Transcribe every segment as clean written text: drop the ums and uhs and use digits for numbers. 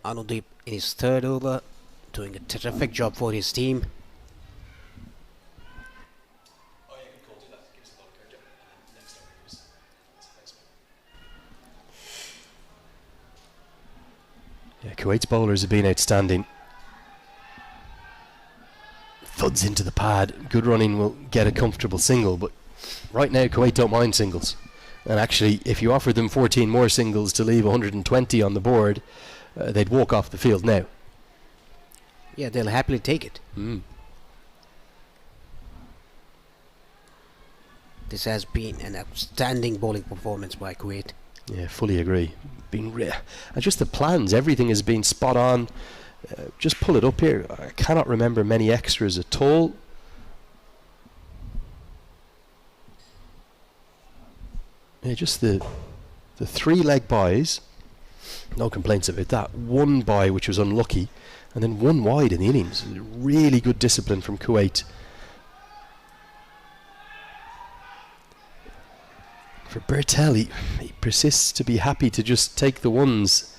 Anudeep in his third over, doing a terrific job for his team. Yeah, Kuwait's bowlers have been outstanding. Thuds into the pad. Good running will get a comfortable single, but right now Kuwait don't mind singles. And actually, if you offered them 14 more singles to leave 120 on the board, they'd walk off the field now. Yeah, they'll happily take it. This has been an outstanding bowling performance by Kuwait. Yeah, fully agree. And just the plans, everything has been spot on. Just pull it up here. I cannot remember many extras at all. Yeah, just the 3 leg buys. No complaints about that. 1 buy which was unlucky, and then 1 wide in the innings. Really good discipline from Kuwait. For Bertel, he persists to be happy to just take the ones.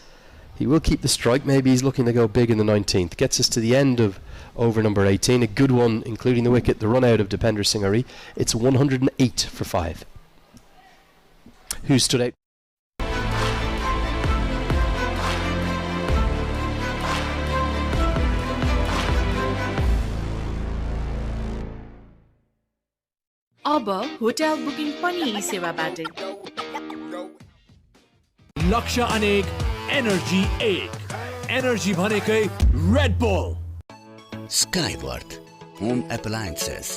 He will keep the strike. Maybe he's looking to go big in the 19th. Gets us to the end of over number 18. A good one, including the wicket, the run out of Dipender Singh. It's 108 for 5. Who stood out? अब hotel booking पनि यी सेवाबाटै लक्ष्य अनेक energy एक energy भनेकै Red bull Skyworth Home Appliances.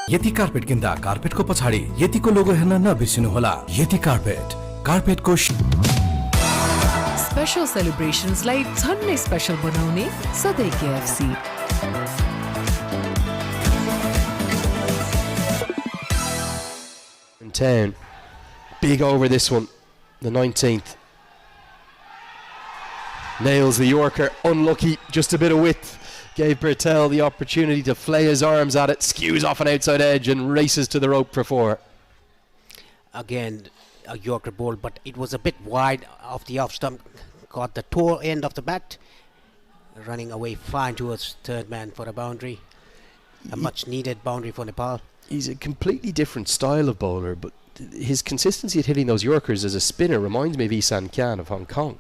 यति carpet किन्दा कार्पेटको पछाडि यतिको लोगो हेर्न नबिर्सिनुहोला। यति कार्पेट, कार्पेटको स्पेशल सेलिब्रेशन्सलाई झन्नै स्पेशल बनाउने सधैँ KFC। In town. Big over this one, the 19th. Nails the Yorker, unlucky, just a bit of width. Gave Bertel the opportunity to flay his arms at it, skews off an outside edge and races to the rope for 4. Again, a Yorker ball, but it was a bit wide off the off stump. Got the toe end of the bat, running away fine towards third man for a boundary. A much needed boundary for Nepal. He's a completely different style of bowler, but his consistency at hitting those Yorkers as a spinner reminds me of Isan Khan of Hong Kong.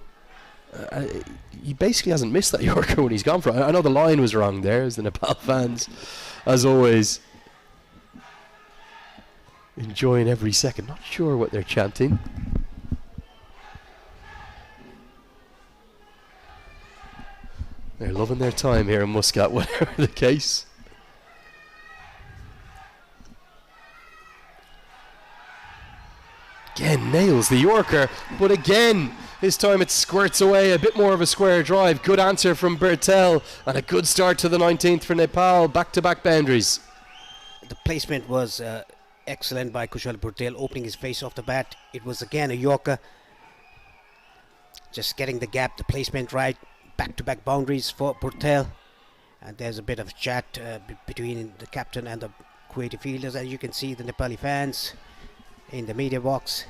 He basically hasn't missed that Yorker when he's gone for it. I know the line was wrong there, as the Nepal fans, as always, enjoying every second. Not sure what they're chanting. They're loving their time here in Muscat, whatever the case. Again, nails the Yorker, but again, this time it squirts away, a bit more of a square drive. Good answer from Bertel, and a good start to the 19th for Nepal. Back-to-back boundaries. The placement was excellent by Kushal Purtel, opening his face off the bat. It was again a Yorker. Just getting the gap, the placement right. Back-to-back boundaries for Purtel. And there's a bit of chat between the captain and the Kuwaiti fielders. As you can see, the Nepali fans in the media box.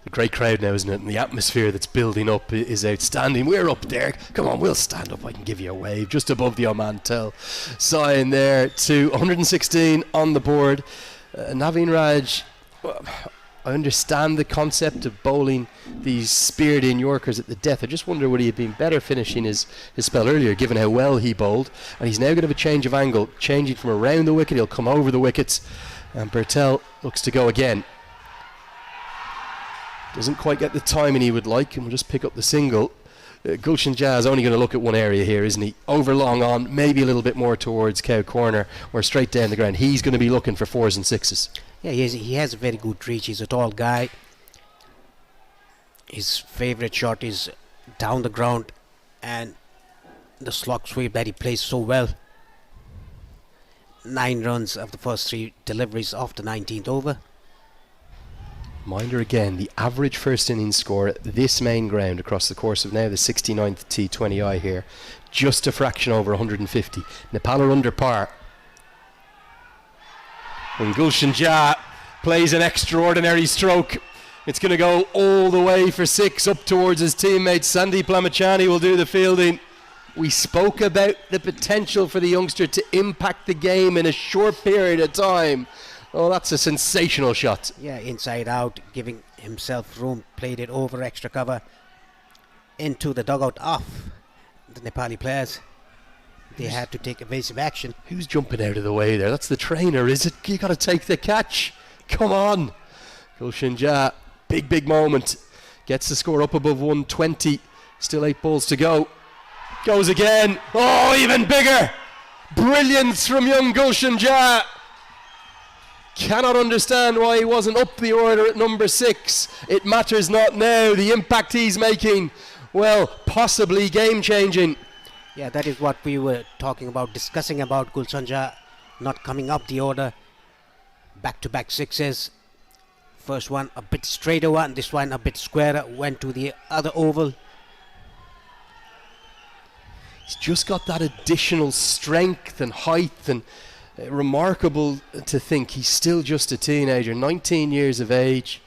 A great crowd now, isn't it? And the atmosphere that's building up is outstanding. We're up there. Come on, we'll stand up. I can give you a wave just above the Oman Tel sign there to 116 on the board. Naveen Raj, I understand the concept of bowling these speared in Yorkers at the death. I just wonder would he have been better finishing his spell earlier, given how well he bowled. And he's now going to have a change of angle, changing from around the wicket. He'll come over the wickets. And Bertel looks to go again. Doesn't quite get the timing he would like, and we'll just pick up the single. Gulshan Jazz only going to look at one area here, isn't he? Over long on, maybe a little bit more towards Cow Corner, or straight down the ground. He's going to be looking for 4s and 6s. Yeah, he has a very good reach. He's a tall guy. His favourite shot is down the ground, and the slog sweep that he plays so well. 9 runs of the first 3 deliveries off the 19th over. Reminder again, the average first innings score at this main ground across the course of now the 69th T20I here, just a fraction over 150. Nepal are under par. When Gulshan Jha plays an extraordinary stroke, It's going to go all the way for 6 up towards his teammate. Sandeep Lamachani will do the fielding. We spoke about the potential for the youngster to impact the game in a short period of time. Oh, that's a sensational shot. Yeah, inside out, giving himself room, played it over extra cover into the dugout off the Nepali players. They had to take evasive action. Who's jumping out of the way there? That's the trainer, is it? You got to take the catch. Come on. Gulshan Jha, big moment. Gets the score up above 120. Still 8 balls to go. Goes again. Oh, even bigger. Brilliance from young Gulshan Jha. Cannot understand why he wasn't up the order at number 6. It matters not now. The impact he's making, well, possibly game-changing. Yeah, that is what we were talking about, discussing about Gulshan Jha not coming up the order. Back-to-back sixes. First one a bit straighter one, this one a bit squarer, went to the other oval. He's just got that additional strength and height, and remarkable to think he's still just a teenager, 19 years of age,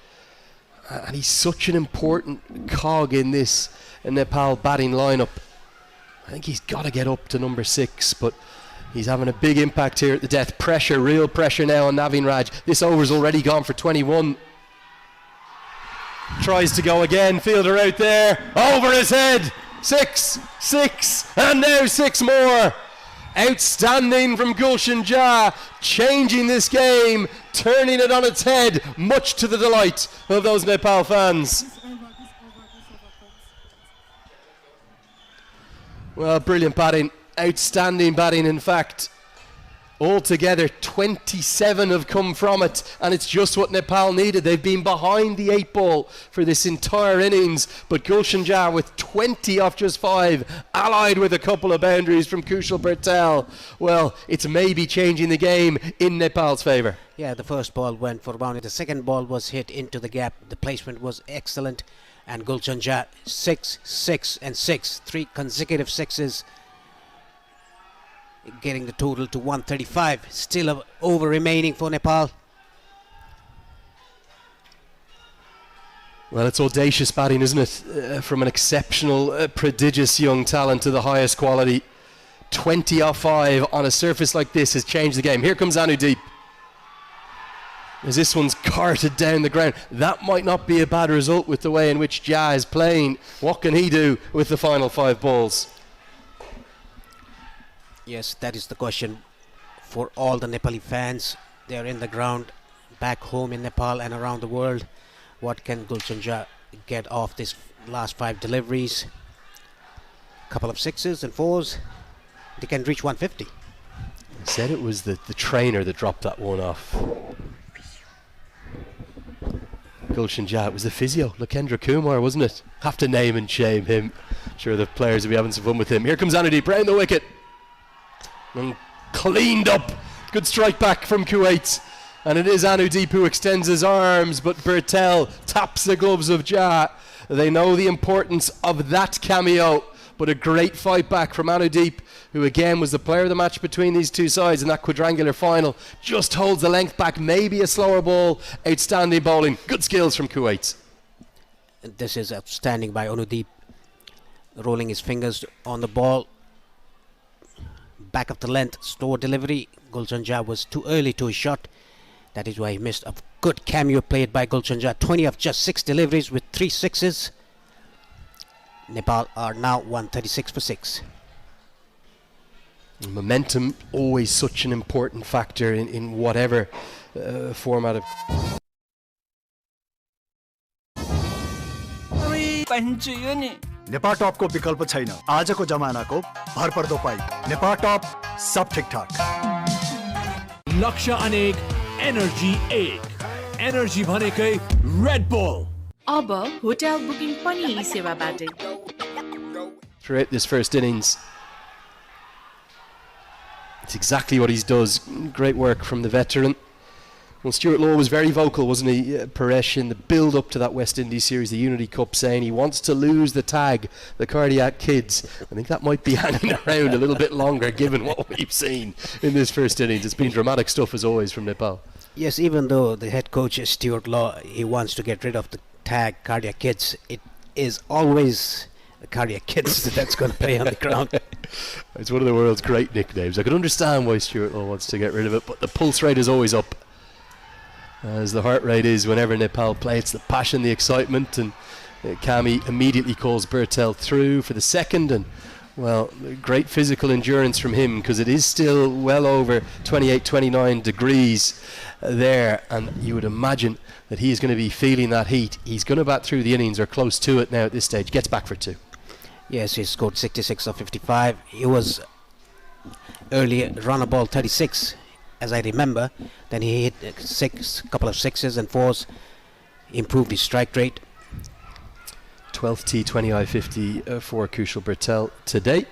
and he's such an important cog in this Nepal batting lineup. I think he's got to get up to number 6, but he's having a big impact here at the death. Pressure, real pressure now on Navin Raj. This over's already gone for 21. Tries to go again, fielder out there, over his head. 6, and now 6 more. Outstanding from Gulshan Jha, changing this game, turning it on its head, much to the delight of those Nepal fans. Well, brilliant batting, outstanding batting in fact. Altogether 27 have come from it, and it's just what Nepal needed. They've been behind the 8 ball for this entire innings, but Gulshan Jha with 20 off just 5, allied with a couple of boundaries from Kushal Bertel. Well, it's maybe changing the game in Nepal's favour. Yeah, the first ball went for a boundary, the second ball was hit into the gap, the placement was excellent, and Gulshan Jha 6, 6 and 6, 3 consecutive sixes, getting the total to 135. Still a over remaining for Nepal. Well, it's audacious batting, isn't it? From an exceptional, prodigious young talent to the highest quality. 20 off 5 on a surface like this has changed the game. Here comes Anudeep. As this one's carted down the ground. That might not be a bad result with the way in which Jha is playing. What can he do with the final 5 balls? Yes, that is the question for all the Nepali fans. They are in the ground back home in Nepal and around the world. What can Gulshan Jha get off this last 5 deliveries? Couple of 6s and 4s. They can reach 150. I said it was the trainer that dropped that one off. Gulshan Jha, it was the physio, Lakendra Kumar, wasn't it? Have to name and shame him. Sure, the players will be having some fun with him. Here comes Anudeep round the wicket. And cleaned up. Good strike back from Kuwait. And it is Anudeep who extends his arms, but Bertel taps the gloves of Jha. They know the importance of that cameo, but a great fight back from Anudeep, who again was the player of the match between these two sides in that quadrangular final. Just holds the length back, maybe a slower ball. Outstanding bowling. Good skills from Kuwait. This is outstanding by Anudeep, rolling his fingers on the ball. Back of the length, slow delivery. Gulshan Jha was too early to his shot. That is why he missed. A good cameo played by Gulshan Jha. 20 of just 6 deliveries with 3 6s. Nepal are now 136 for 6. Momentum, always such an important factor in whatever format of... Nepal टपको विकल्प छैन आजको जमानाको भरपर्दो pipe Nepal टप सब ठिकठाक लक्ष्य अनेक energy 1 energy भनेकै Red bull अब होटल बुकिङ पनि यी सेवाबाटै Throughout this first innings, it's exactly what he does. Great work from the veteran. Well, Stuart Law was very vocal, wasn't he, Paresh, in the build-up to that West Indies series, the Unity Cup, saying he wants to lose the tag, the Cardiac Kids. I think that might be hanging around a little bit longer, given what we've seen in this first innings. It's been dramatic stuff, as always, from Nepal. Yes, even though the head coach is Stuart Law, he wants to get rid of the tag cardiac kids, it is always the cardiac kids that's going to play on the ground. It's one of the world's great nicknames. I can understand why Stuart Hall wants to get rid of it, but the pulse rate is always up, as the heart rate is whenever Nepal play. It's the passion, the excitement, and Kami immediately calls Bertel through for the second, and well, great physical endurance from him, because it is still well over 28-29 degrees there, and you would imagine that he is going to be feeling that heat. He's going to bat through the innings, or close to it now at this stage. Gets back for 2. Yes, he scored 66 of 55. He was earlier run a ball 36, as I remember. Then he hit a couple of sixes and fours, improved his strike rate. 12th T20 I-50 for Kushal Bertel today.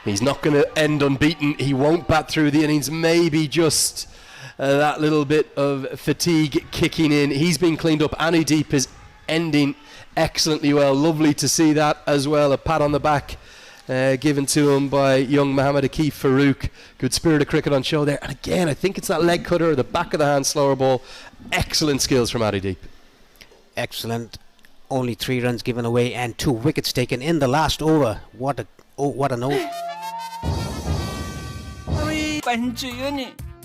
He's not going to end unbeaten. He won't bat through the innings. Maybe just that little bit of fatigue kicking in. He's been cleaned up. Anudeep is ending excellently well. Lovely to see that as well. A pat on the back given to him by young Mohammad Akif Farouk. Good spirit of cricket on show there. And again, I think it's that leg cutter or the back of the hand slower ball. Excellent skills from Anudeep. Excellent. Only 3 runs given away and 2 wickets taken in the last over. What an over.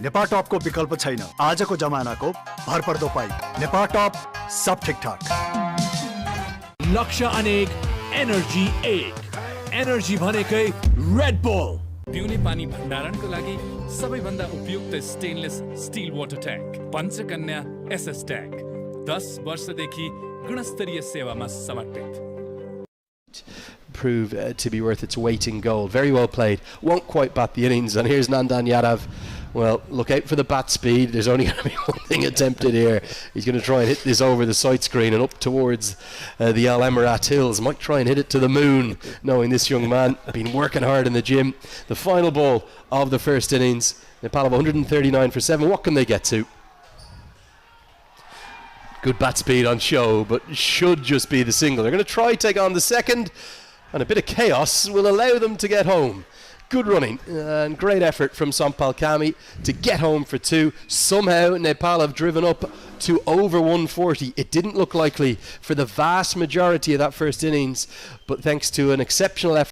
Nepal टपको विकल्प छैन आजको जमानाको भरपर्दो pipe Nepal टप सब ठिकठाक लक्ष्य अनेक energy 1 energy भनेकै Red Bull पिउने पानी भण्डारणको लागि सबैभन्दा उपयुक्त stainless steel water tank Panchakanya SS tank 10 वर्षदेखि गुणस्तरीय सेवामा समर्पित. Prove to be worth its weight in gold. Very well played. Won't quite bat the innings. And here's Nandan Yadav. Well, look out for the bat speed. There's only going to be one thing attempted here. He's going to try and hit this over the sight screen and up towards the Al Emirat Hills. Might try and hit it to the moon, knowing this young man been working hard in the gym. The final ball of the first innings. Nepal have 139 for 7. What can they get to? Good bat speed on show, but should just be the single. They're going to try take on the second, and a bit of chaos will allow them to get home. Good running and great effort from Sampal Kami to get home for 2. Somehow Nepal have driven up to over 140. It didn't look likely for the vast majority of that first innings, but thanks to an exceptional effort